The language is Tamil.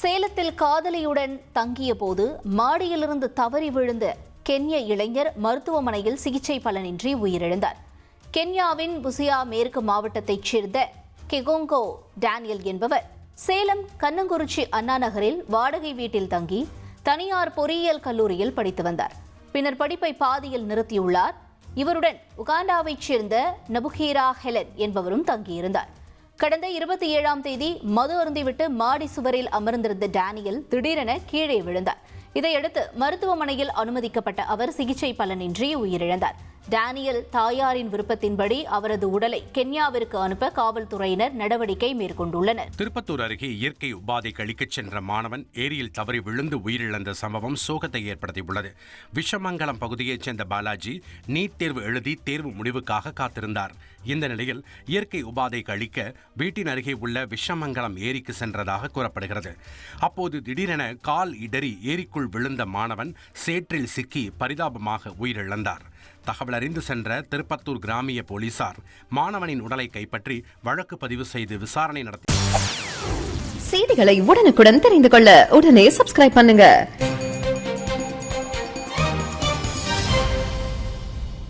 சேலத்தில் காதலியுடன் தங்கிய போது மாடியிலிருந்து தவறி விழுந்த கென்ய இளைஞர் மருத்துவமனையில் சிகிச்சை பலனின்றி உயிரிழந்தார். கென்யாவின் புசியா மேற்கு மாவட்டத்தைச் சேர்ந்த கெகோங்கோ டேனியல் என்பவர் சேலம் கண்ணங்குறிச்சி அண்ணா நகரில் வாடகை வீட்டில் தங்கி தனியார் பொறியியல் கல்லூரியில் படித்து வந்தார். பின்னர் படிப்பை பாதியில் நிறுத்தியுள்ளார். இவருடன் உகாண்டாவைச் சேர்ந்த நபுகீரா ஹெலன் என்பவரும் தங்கியிருந்தார். கடந்த 27ஆம் தேதி மது அருந்திவிட்டு மாடி சுவரில் அமர்ந்திருந்த டேனியல் திடீரென கீழே விழுந்தார். இதையடுத்து மருத்துவமனையில் அனுமதிக்கப்பட்ட அவர் சிகிச்சை பலனின்றி உயிரிழந்தார். டேனியல் தாயாரின் விருப்பத்தின்படி அவரது உடலை கென்யாவிற்கு அனுப்ப காவல்துறையினர் நடவடிக்கை மேற்கொண்டுள்ளனர். திருப்பத்தூர் அருகே இயற்கை உபாதை கழிக்கச் சென்ற மாணவன் ஏரியில் தவறி விழுந்து உயிரிழந்த சம்பவம் சோகத்தை ஏற்படுத்தியுள்ளது. விஷமங்கலம் பகுதியைச் சேர்ந்த பாலாஜி நீட் தேர்வு எழுதி தேர்வு முடிவுக்காக காத்திருந்தார். இந்த நிலையில் இயற்கை உபாதை கழிக்க வீட்டின் அருகே உள்ள விஷமங்கலம் ஏரிக்கு சென்றதாக கூறப்படுகிறது. அப்போது திடீரென கால் இடறி ஏரிக்குள் விழுந்த மாணவன் சேற்றில் சிக்கி பரிதாபமாக உயிரிழந்தார். தகவல் அறிந்து சென்ற திருப்பத்தூர் கிராமிய போலீசார் மாணவனின் உடலை கைப்பற்றி வழக்கு பதிவு செய்து விசாரணை நடத்தி செய்திகளை உடனுக்குடன் தெரிந்து கொள்ள உடனே சப்ஸ்கிரைப் பண்ணுங்க.